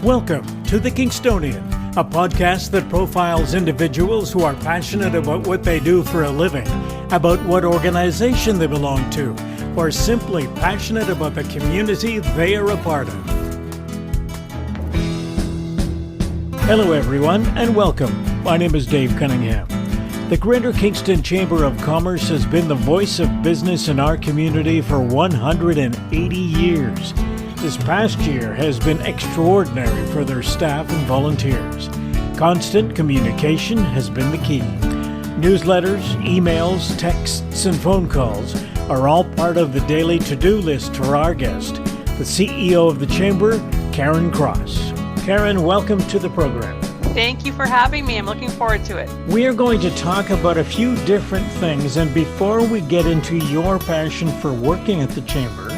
Welcome to The Kingstonian, a podcast that profiles individuals who are passionate about what they do for a living, about what organization they belong to, or simply passionate about the community they are a part of. Hello everyone, and welcome. My name is Dave Cunningham. The Greater Kingston Chamber of Commerce has been the voice of business in our community for 180 years. This past year has been extraordinary for their staff and volunteers. Constant communication has been the key. Newsletters, emails, texts, and phone calls are all part of the daily to-do list for our guest, the CEO of the Chamber, Karen Cross. Karen, welcome to the program. Thank you for having me. I'm looking forward to it. We are going to talk about a few different things, and before we get into your passion for working at the Chamber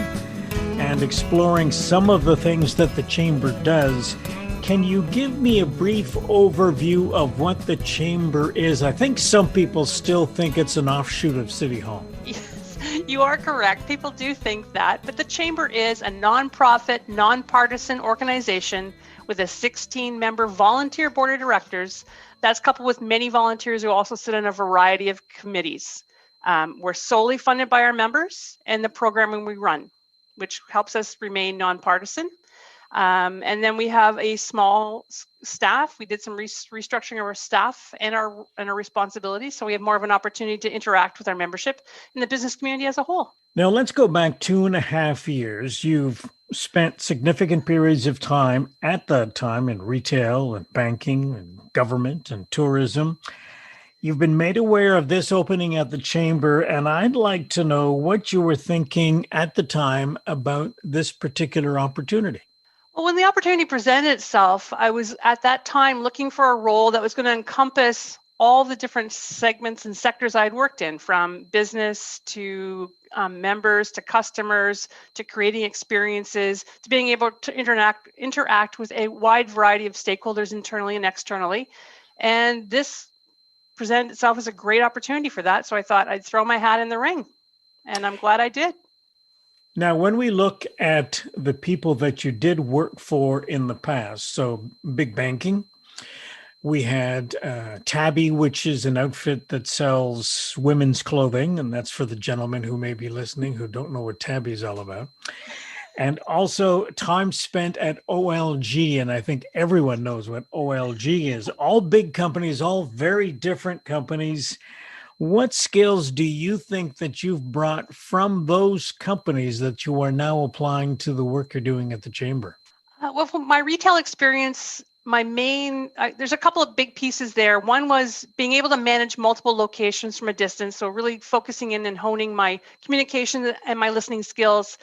and exploring some of the things that the Chamber does, can you give me a brief overview of what the Chamber is? I think some people still think it's an offshoot of City Hall. Yes, you are correct. People do think that, but the Chamber is a nonprofit, nonpartisan organization with a 16-member volunteer board of directors that's coupled with many volunteers who also sit on a variety of committees. We're solely funded by our members and the programming we run, which helps us remain nonpartisan. And then we have a small staff. We did some restructuring of our staff and our responsibilities, so we have more of an opportunity to interact with our membership and the business community as a whole. Now let's go back 2.5 years. You've spent significant periods of time at that time in retail and banking and government and tourism. You've been made aware of this opening at the Chamber, and I'd like to know what you were thinking at the time about this particular opportunity. Well, when the opportunity presented itself, I was at that time looking for a role that was going to encompass all the different segments and sectors I'd worked in, from business to members to customers to creating experiences to being able to interact with a wide variety of stakeholders internally and externally. And this presented itself as a great opportunity for that. So I thought I'd throw my hat in the ring, and I'm glad I did. Now, when we look at the people that you did work for in the past, so big banking, we had Tabby, which is an outfit that sells women's clothing, and that's for the gentlemen who may be listening who don't know what Tabby is all about. And also time spent at OLG, and I think everyone knows what OLG is. All big companies, all very different companies. What skills do you think that you've brought from those companies that you are now applying to the work you're doing at the Chamber? Well, from my retail experience, there's a couple of big pieces there. One was being able to manage multiple locations from a distance, so really focusing in and honing my communication and my listening skills.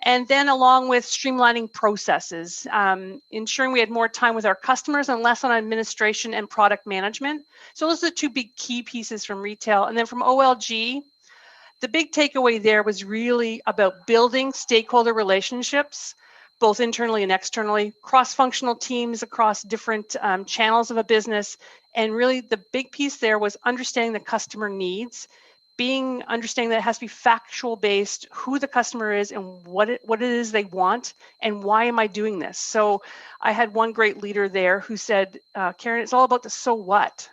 And then along with streamlining processes, ensuring we had more time with our customers and less on administration and product management. So those are the two big key pieces from retail. And then from OLG, the big takeaway there was really about building stakeholder relationships, both internally and externally, cross-functional teams across different channels of a business. And really the big piece there was understanding the customer needs, understanding that it has to be factual based, who the customer is and what it is they want and why am I doing this. So I had one great leader there who said, Karen, it's all about the so what.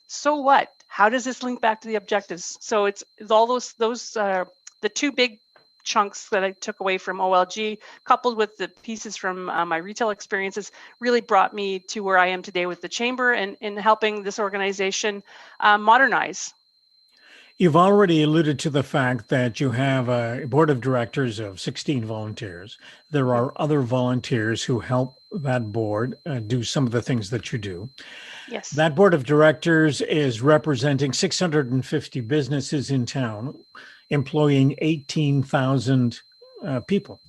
So what? How does this link back to the objectives? So it's all those the two big chunks that I took away from OLG, coupled with the pieces from my retail experiences, really brought me to where I am today with the Chamber and in helping this organization modernize. You've already alluded to the fact that you have a board of directors of 16 volunteers. There are other volunteers who help that board do some of the things that you do. Yes. That board of directors is representing 650 businesses in town, employing 18,000 people.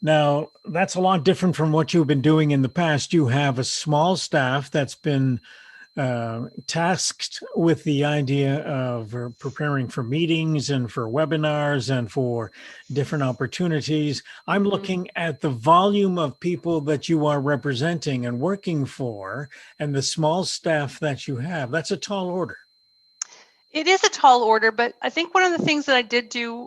Now, that's a lot different from what you've been doing in the past. You have a small staff that's been tasked with the idea of preparing for meetings and for webinars and for different opportunities. I'm looking at the volume of people that you are representing and working for and the small staff that you have. That's a tall order. It is a tall order, but I think one of the things that I did do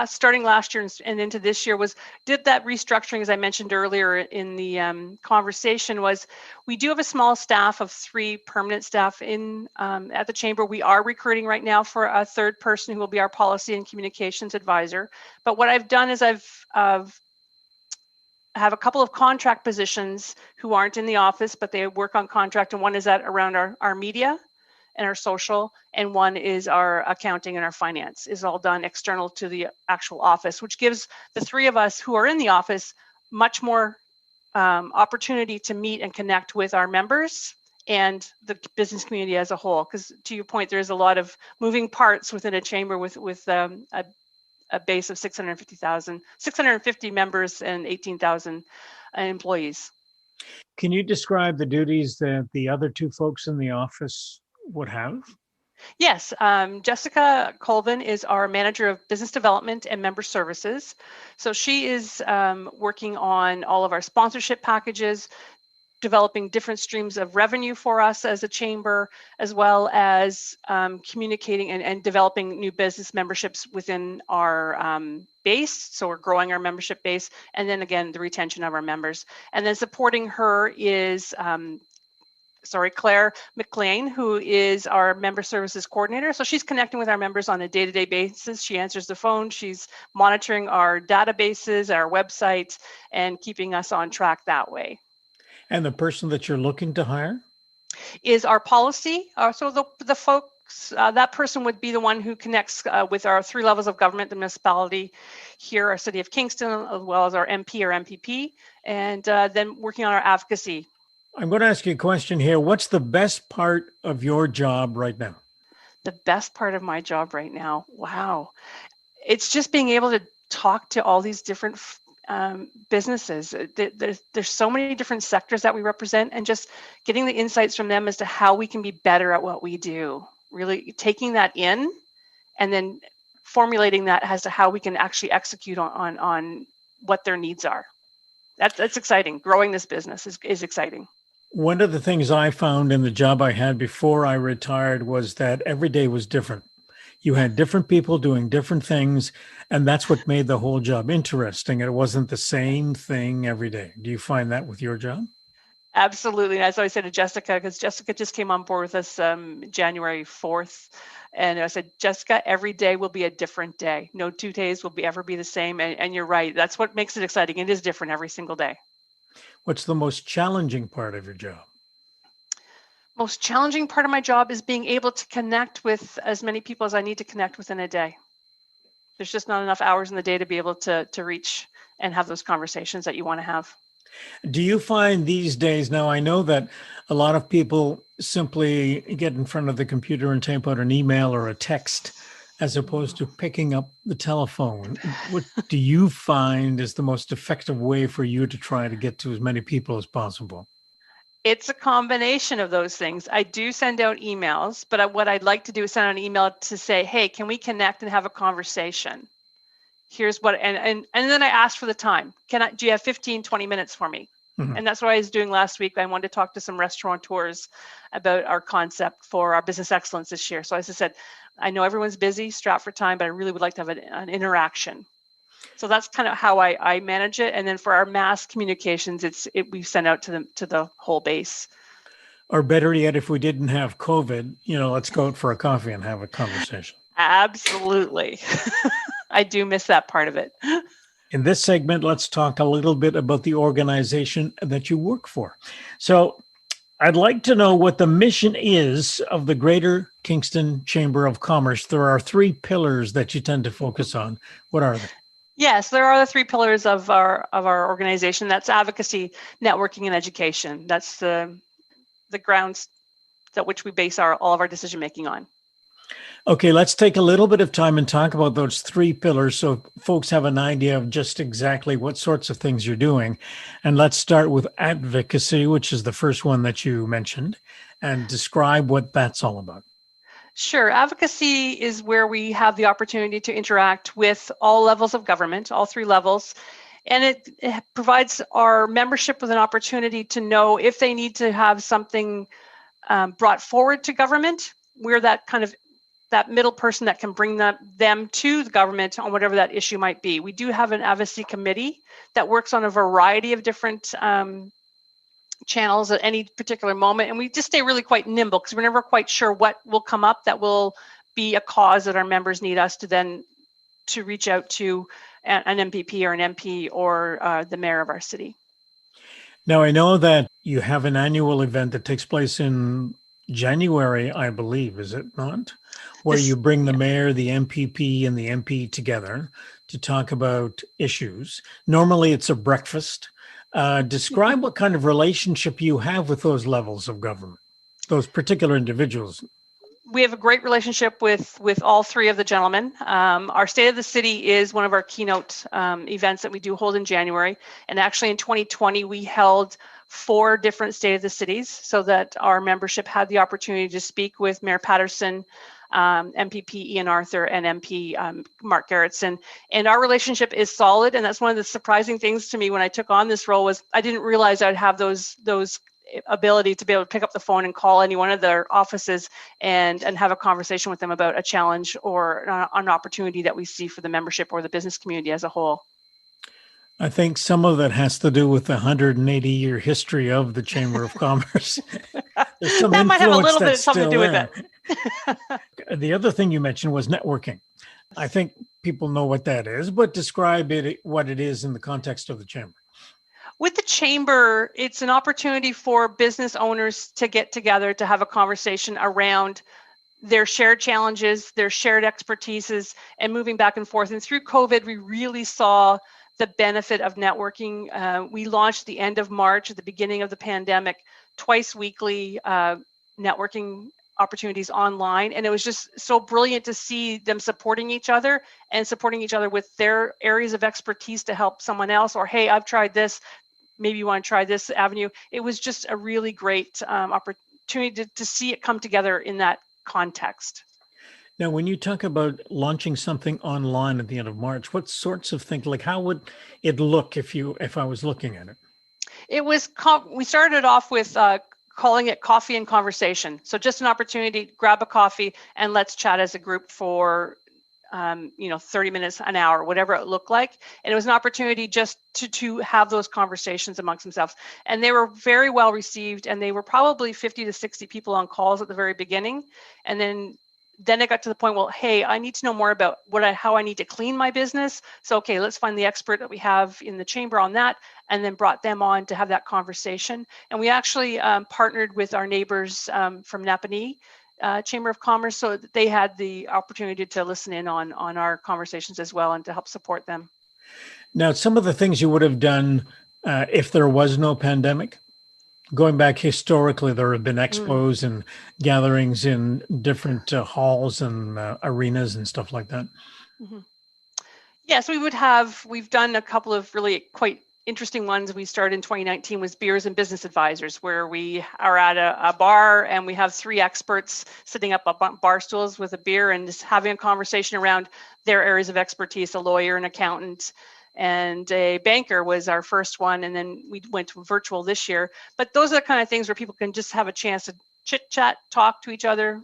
starting last year and into this year did that restructuring, as I mentioned earlier in the conversation, was we do have a small staff of 3 permanent staff at the Chamber. We are recruiting right now for a 3rd person who will be our policy and communications advisor. But what I've done is I've have a couple of contract positions who aren't in the office, but they work on contract, and one is around our media and our social, and one is our accounting and our finance, is all done external to the actual office, which gives the 3 of us who are in the office much more opportunity to meet and connect with our members and the business community as a whole. Because to your point, there's a lot of moving parts within a chamber with a base of 650 members and 18,000 employees. Can you describe the duties that the other 2 folks in the office would have? Yes, Jessica Colvin is our manager of business development and member services. So she is working on all of our sponsorship packages, developing different streams of revenue for us as a chamber, as well as communicating and developing new business memberships within our base. So we're growing our membership base, and then again, the retention of our members. And then supporting her is Claire McLean, who is our member services coordinator. So she's connecting with our members on a day-to-day basis. She answers the phone. She's monitoring our databases, our website, and keeping us on track that way. And the person that you're looking to hire? Is our policy. So the folks, that person would be the one who connects with our 3 levels of government, the municipality here, our city of Kingston, as well as our MP or MPP, and then working on our advocacy. I'm going to ask you a question here. What's the best part of your job right now? The best part of my job right now? Wow. It's just being able to talk to all these different businesses. There's so many different sectors that we represent, and just getting the insights from them as to how we can be better at what we do. Really taking that in and then formulating that as to how we can actually execute on what their needs are. That's exciting. Growing this business is exciting. One of the things I found in the job I had before I retired was that every day was different. You had different people doing different things, and that's what made the whole job interesting. It wasn't the same thing every day. Do you find that with your job? Absolutely. As I said to Jessica, because Jessica just came on board with us January 4th. And I said, Jessica, every day will be a different day. No 2 days will ever be the same. And you're right. That's what makes it exciting. It is different every single day. What's the most challenging part of your job? Most challenging part of my job is being able to connect with as many people as I need to connect within a day. There's just not enough hours in the day to be able to reach and have those conversations that you want to have. Do you find these days, now I know that a lot of people simply get in front of the computer and type out an email or a text as opposed to picking up the telephone. What do you find is the most effective way for you to try to get to as many people as possible? It's a combination of those things. I do send out emails, but what I'd like to do is send out an email to say, hey, can we connect and have a conversation? Here's what, and then I asked for the time. Do you have 15, 20 minutes for me? Mm-hmm. And that's what I was doing last week. I wanted to talk to some restaurateurs about our concept for our business excellence this year. So as I said, I know everyone's busy, strapped for time, but I really would like to have an interaction. So that's kind of how I manage it. And then for our mass communications, we send out to the whole base. Or better yet, if we didn't have COVID, let's go out for a coffee and have a conversation. Absolutely. I do miss that part of it. In this segment, let's talk a little bit about the organization that you work for. So I'd like to know what the mission is of the Greater Kingston Chamber of Commerce. There are 3 pillars that you tend to focus on. What are they? Yes, there are the 3 pillars of our organization. That's advocacy, networking, and education. That's the grounds that which we base all of our decision making on. Okay, let's take a little bit of time and talk about those 3 pillars so folks have an idea of just exactly what sorts of things you're doing. And let's start with advocacy, which is the first one that you mentioned, and describe what that's all about. Sure. Advocacy is where we have the opportunity to interact with all levels of government, all 3 levels. And it provides our membership with an opportunity to know if they need to have something brought forward to government. We're that kind of that middle person that can bring them to the government on whatever that issue might be. We do have an advocacy committee that works on a variety of different channels at any particular moment, and we just stay really quite nimble because we're never quite sure what will come up that will be a cause that our members need us to reach out to an MPP or an MP or the mayor of our city. Now, I know that you have an annual event that takes place in January, I believe, is it not? Where you bring the mayor, the MPP, and the MP together to talk about issues. Normally, it's a breakfast. Describe what kind of relationship you have with those levels of government, those particular individuals. We have a great relationship with all three of the gentlemen. Our State of the City is one of our keynote events that we do hold in January. And actually in 2020, we held 4 different State of the Cities so that our membership had the opportunity to speak with Mayor Patterson, MPP Ian Arthur, and MP Mark Gerritsen. And our relationship is solid. And that's one of the surprising things to me when I took on this role was I didn't realize I'd have those ability to be able to pick up the phone and call any one of their offices and have a conversation with them about a challenge or an opportunity that we see for the membership or the business community as a whole. I think some of that has to do with the 180-year history of the Chamber of Commerce. There's some that might have a little bit of something to do with it. The other thing you mentioned was networking. I think people know what that is, but describe what it is in the context of the Chamber. With the Chamber, it's an opportunity for business owners to get together to have a conversation around their shared challenges, their shared expertises, and moving back and forth. And through COVID, we really saw the benefit of networking. We launched the end of March, at the beginning of the pandemic, twice weekly networking opportunities online. And it was just so brilliant to see them supporting each other and supporting each other with their areas of expertise to help someone else, or, hey, I've tried this, maybe you want to try this avenue. It was just a really great opportunity to see it come together in that context. Now, when you talk about launching something online at the end of March, what sorts of things, like how would it look if I was looking at it? It was, we started off with calling it Coffee and Conversation. So just an opportunity, grab a coffee and let's chat as a group for 30 minutes, an hour, whatever it looked like. And it was an opportunity just to have those conversations amongst themselves. And they were very well received. And they were probably 50 to 60 people on calls at the very beginning. And then it got to the point, well, hey, I need to know more about how I need to clean my business. So, okay, let's find the expert that we have in the Chamber on that, and then brought them on to have that conversation. And we actually partnered with our neighbors from Napanee Chamber of Commerce, so that they had the opportunity to listen in on our conversations as well and to help support them. Now, some of the things you would have done if there was no pandemic, going back historically, there have been expos and gatherings in different halls and arenas and stuff like that. Mm-hmm. Yes, we've done a couple of really quite interesting ones. We started in 2019 with Beers and Business Advisors, where we are at a bar and we have 3 experts sitting up bar stools with a beer and just having a conversation around their areas of expertise. A lawyer, an accountant, and a banker was our first one, and then we went to virtual this year. But those are the kind of things where people can just have a chance to chit chat, talk to each other,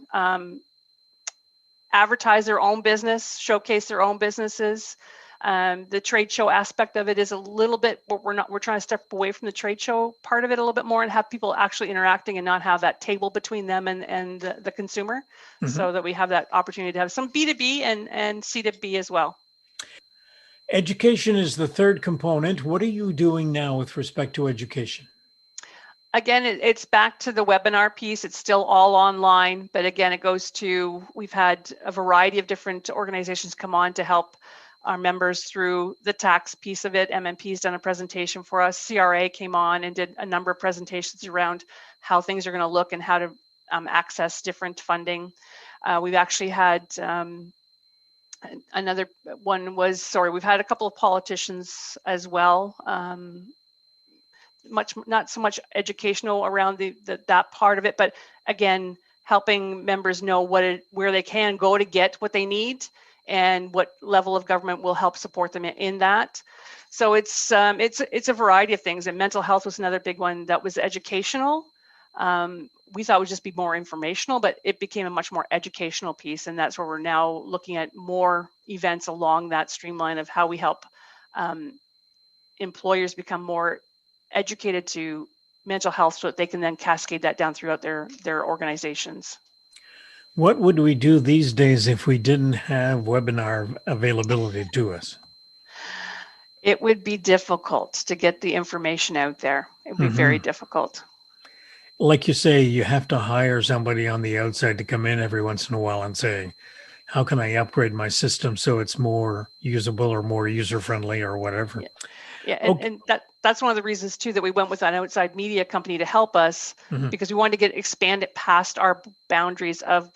advertise their own business, showcase their own businesses. The trade show aspect of it is a little bit, but we're trying to step away from the trade show part of it a little bit more and have people actually interacting and not have that table between them and the consumer, so that we have that opportunity to have some B2B and C2B as well. Education is the third component. What are you doing now with respect to education? Again, it's back to the webinar piece. It's still all online, but again, it goes to, we've had a variety of different organizations come on to help our members through the tax piece of it. MMP's done a presentation for us. CRA came on and did a number of presentations around how things are going to look and how to access different funding. We've actually had another one was, we've had a couple of politicians as well. Not so much educational around that part of it, but again, helping members know where they can go to get what they need and what level of government will help support them in that. So it's a variety of things. And mental health was another big one that was educational. we thought would just be more informational, but it became a much more educational piece. And that's where we're now looking at more events along that streamline of how we help employers become more educated to mental health so that they can then cascade that down throughout their organizations. What would we do these days if we didn't have webinar availability to us? It would be difficult to get the information out there. It would be very difficult. Like you say, you have to hire somebody on the outside to come in every once in a while and say, how can I upgrade my system so it's more usable or more user-friendly or whatever? Yeah, and that's one of the reasons too that we went with an outside media company to help us, because we wanted to expand it past our boundaries of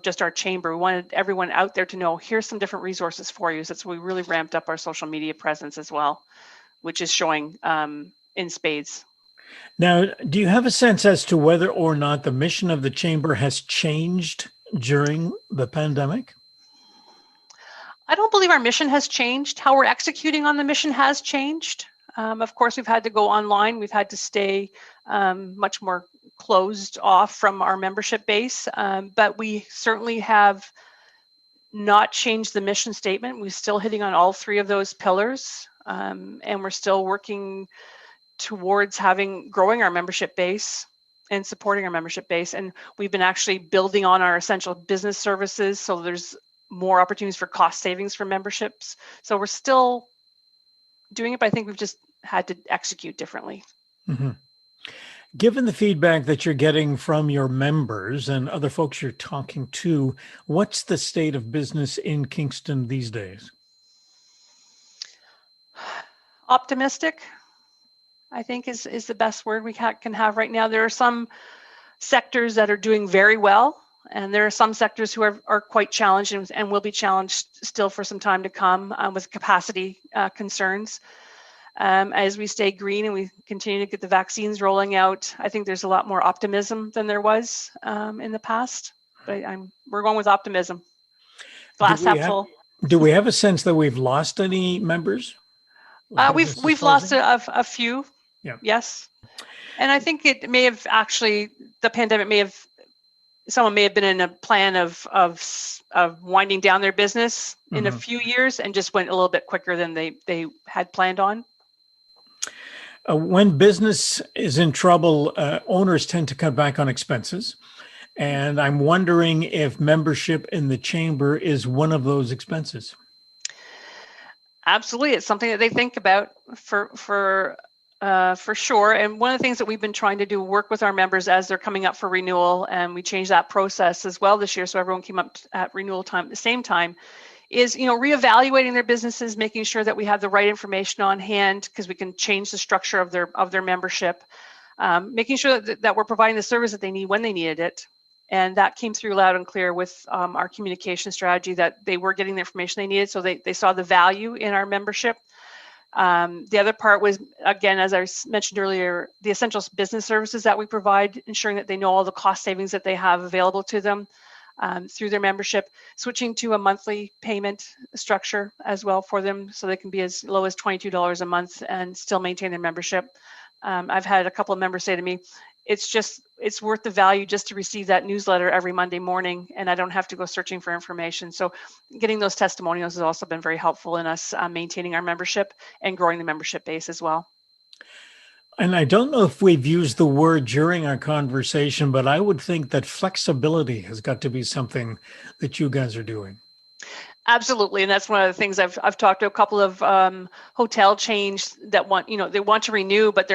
just our chamber. We wanted everyone out there to know, here's some different resources for you. So that's why we really ramped up our social media presence as well, which is showing in spades. Now, do you have a sense as to whether or not the mission of the chamber has changed during the pandemic? I don't believe our mission has changed. How we're executing on the mission has changed. Of course, we've had to go online. We've had to stay much more closed off from our membership base, but we certainly have not changed the mission statement. We're still hitting on all three of those pillars, and we're still working towards growing our membership base and supporting our membership base. And we've been actually building on our essential business services, so there's more opportunities for cost savings for memberships. So we're still doing it, but I think we've just had to execute differently. Given the feedback that you're getting from your members and other folks you're talking to, what's the state of business in Kingston these days? Optimistic, I think is the best word we can have right now. There are some sectors that are doing very well, and there are some sectors who are quite challenged and will be challenged still for some time to come with capacity concerns. As we stay green and we continue to get the vaccines rolling out, I think there's a lot more optimism than there was in the past. But we're going with optimism. Glass half full. Do we have a sense that we've lost any members? We've lost a few. Yeah. Yes, and I think it may have the pandemic someone may have been in a plan of winding down their business in a few years and just went a little bit quicker than they had planned on. When business is in trouble, owners tend to cut back on expenses. And I'm wondering if membership in the chamber is one of those expenses. Absolutely. It's something that they think about for sure. And one of the things that we've been trying to do, work with our members as they're coming up for renewal, and we changed that process as well this year, so everyone came up at renewal time at the same time, is reevaluating their businesses, making sure that we have the right information on hand because we can change the structure of their membership, making sure that we're providing the service that they need when they needed it. And that came through loud and clear with our communication strategy, that they were getting the information they needed, so they saw the value in our membership. The other part was, again, as I mentioned earlier, the essential business services that we provide, ensuring that they know all the cost savings that they have available to them through their membership, switching to a monthly payment structure as well for them, so they can be as low as $22 a month and still maintain their membership. I've had a couple of members say to me, it's worth the value just to receive that newsletter every Monday morning, and I don't have to go searching for information. So getting those testimonials has also been very helpful in us maintaining our membership and growing the membership base as well. And I don't know if we've used the word during our conversation, but I would think that flexibility has got to be something that you guys are doing. Absolutely, and that's one of the things I've talked to a couple of hotel chains that they want to renew, but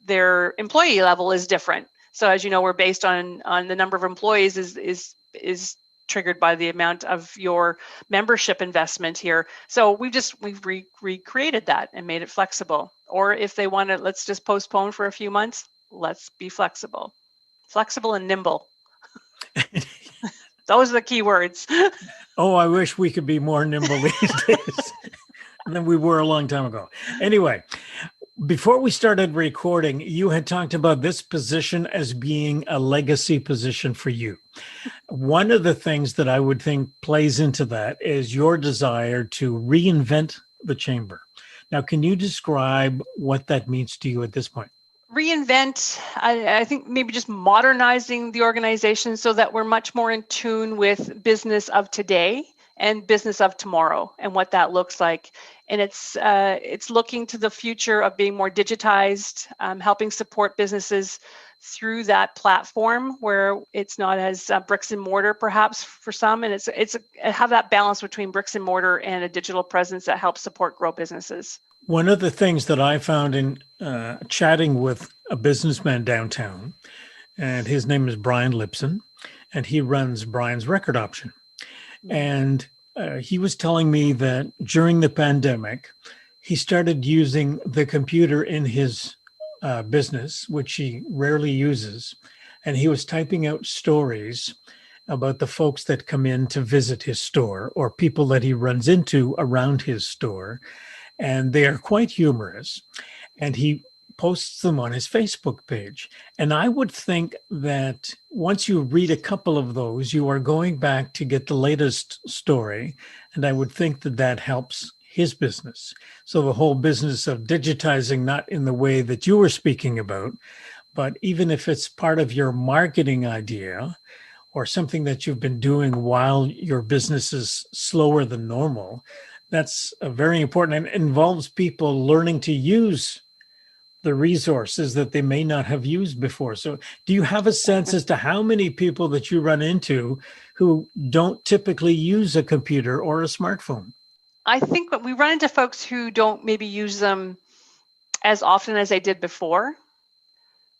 their employee level is different. So as you know, we're based on the number of employees is triggered by the amount of your membership investment here. So we've recreated that and made it flexible. Or if they want to, let's just postpone for a few months. Let's be flexible and nimble. Those are the key words. Oh, I wish we could be more nimble these days than we were a long time ago. Anyway, before we started recording, you had talked about this position as being a legacy position for you. One of the things that I would think plays into that is your desire to reinvent the chamber. Now, can you describe what that means to you at this point? Reinvent, I think maybe just modernizing the organization so that we're much more in tune with business of today and business of tomorrow and what that looks like. And it's looking to the future of being more digitized, helping support businesses through that platform where it's not as bricks and mortar perhaps for some, and it's have that balance between bricks and mortar and a digital presence that helps support grow businesses. One of the things that I found in chatting with a businessman downtown, and his name is Brian Lipson, and he runs Brian's Record Option. And he was telling me that during the pandemic, he started using the computer in his business, which he rarely uses. And he was typing out stories about the folks that come in to visit his store or people that he runs into around his store. And they are quite humorous. And he posts them on his Facebook page. And I would think that once you read a couple of those, you are going back to get the latest story. And I would think that that helps his business. So the whole business of digitizing, not in the way that you were speaking about, but even if it's part of your marketing idea or something that you've been doing while your business is slower than normal, that's very important and involves people learning to use the resources that they may not have used before. So do you have a sense as to how many people that you run into who don't typically use a computer or a smartphone? I think we run into folks who don't maybe use them as often as they did before.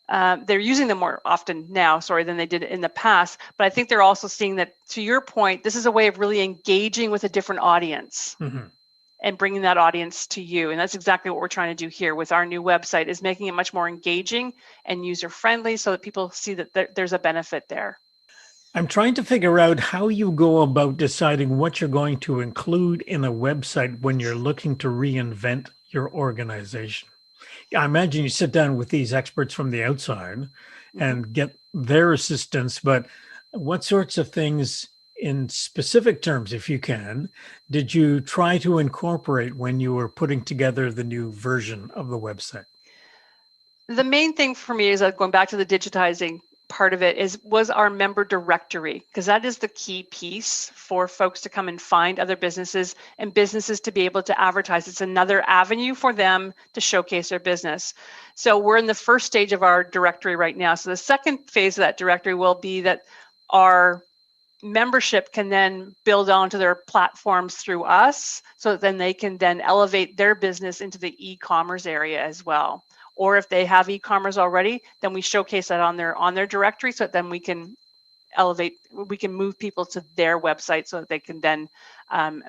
They're using them more often now, than they did in the past. But I think they're also seeing that, to your point, this is a way of really engaging with a different audience and bringing that audience to you. And that's exactly what we're trying to do here with our new website, is making it much more engaging and user-friendly so that people see that there's a benefit there. I'm trying to figure out how you go about deciding what you're going to include in a website when you're looking to reinvent your organization. I imagine you sit down with these experts from the outside and get their assistance, but what sorts of things, in specific terms, if you can, did you try to incorporate when you were putting together the new version of the website? The main thing for me is going back to the digitizing part of it was our member directory, because that is the key piece for folks to come and find other businesses and businesses to be able to advertise. It's another avenue for them to showcase their business. So we're in the first stage of our directory right now. So the second phase of that directory will be that our membership can then build onto their platforms through us, so that then they can then elevate their business into the e-commerce area as well. Or if they have e-commerce already, then we showcase that on their directory, so that then we can move people to their website so that they can then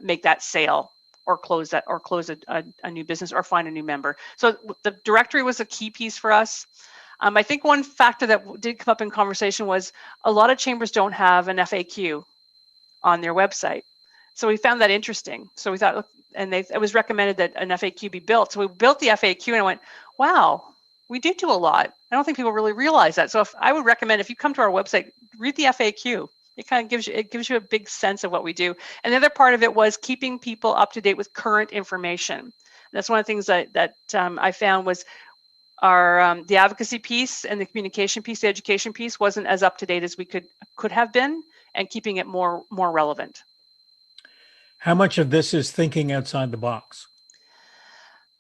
make that sale or close a new business or find a new member. So the directory was a key piece for us. I think one factor that did come up in conversation was a lot of chambers don't have an FAQ on their website. So we found that interesting. So we thought, and it was recommended that an FAQ be built. So we built the FAQ and I went, wow, we do a lot. I don't think people really realize that. So I would recommend, if you come to our website, read the FAQ. It kind of gives you a big sense of what we do. And the other part of it was keeping people up to date with current information. And that's one of the things that I found was our the advocacy piece and the communication piece, the education piece wasn't as up to date as we could have been, and keeping it more relevant. How much of this is thinking outside the box?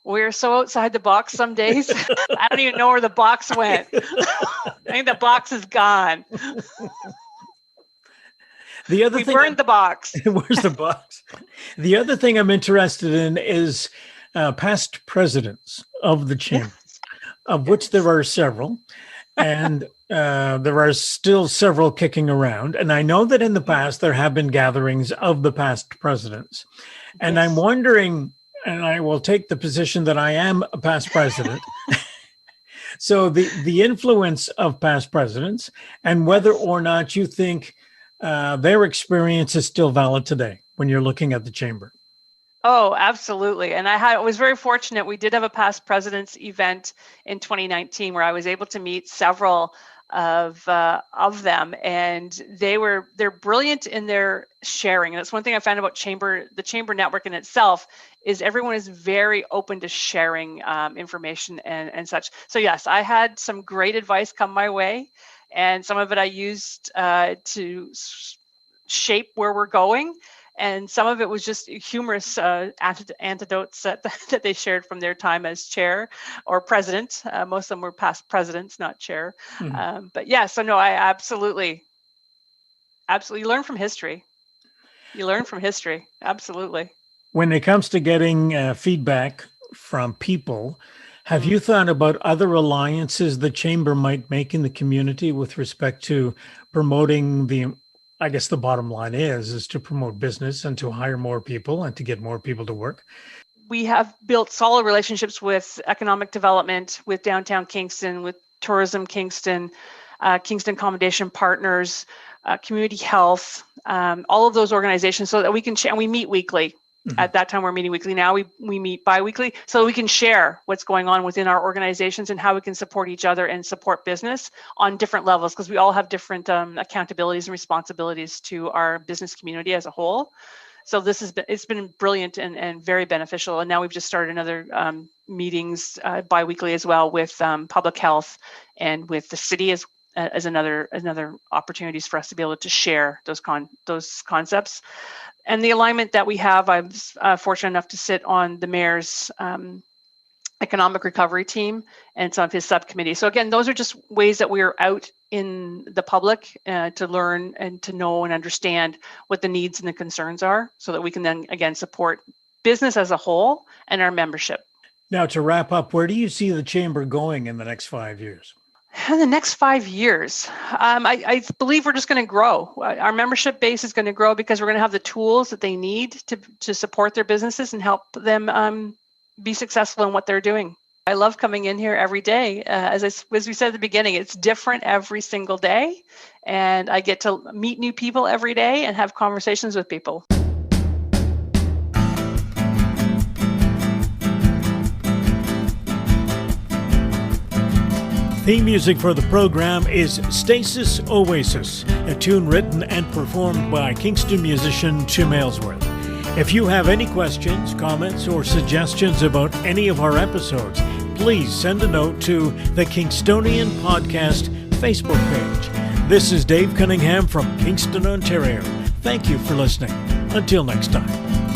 We're so outside the box some days. I don't even know where the box went. I think the box is gone. The other we thing, burned the box. Where's the box? The other thing I'm interested in is past presidents of the chamber, of which there are several. And there are still several kicking around. And I know that in the past, there have been gatherings of the past presidents. And yes. I'm wondering, and I will take the position that I am a past president. So the influence of past presidents and whether or not you think their experience is still valid today when you're looking at the chamber. Oh, absolutely. And I was very fortunate. We did have a past presidents event in 2019 where I was able to meet several of them, and they're brilliant in their sharing. And that's one thing I found about the chamber network in itself is everyone is very open to sharing information and such. So yes, I had some great advice come my way, and some of it I used to shape where we're going. And some of it was just humorous anecdotes that they shared from their time as chair or president. Most of them were past presidents, not chair. Mhm. But yeah, so no, I absolutely learn from history. You learn from history, absolutely. When it comes to getting feedback from people, have you thought about other alliances the chamber might make in the community with respect to promoting I guess the bottom line is to promote business and to hire more people and to get more people to work? We have built solid relationships with economic development, with downtown Kingston, with Tourism Kingston, Kingston Accommodation Partners, Community Health, all of those organizations, so that we can share. And we meet weekly. Mm-hmm. At that time, we're meeting weekly. Now we meet bi-weekly, so we can share what's going on within our organizations and how we can support each other and support business on different levels, because we all have different accountabilities and responsibilities to our business community as a whole. So it's been brilliant and very beneficial. And now we've just started another meetings bi-weekly as well with public health and with the city as another opportunities for us to be able to share those concepts. And the alignment that we have, I'm fortunate enough to sit on the mayor's economic recovery team and some of his subcommittees. So again, those are just ways that we are out in the public to learn and to know and understand what the needs and the concerns are, so that we can then again support business as a whole and our membership. Now, to wrap up, where do you see the chamber going in the next 5 years? In the next 5 years, I believe we're just going to grow. Our membership base is going to grow because we're going to have the tools that they need to support their businesses and help them be successful in what they're doing. I love coming in here every day. As we said at the beginning, it's different every single day, and I get to meet new people every day and have conversations with people. Theme music for the program is Stasis Oasis, a tune written and performed by Kingston musician Tim Aylesworth. If you have any questions, comments, or suggestions about any of our episodes, please send a note to the Kingstonian Podcast Facebook page. This is Dave Cunningham from Kingston, Ontario. Thank you for listening. Until next time.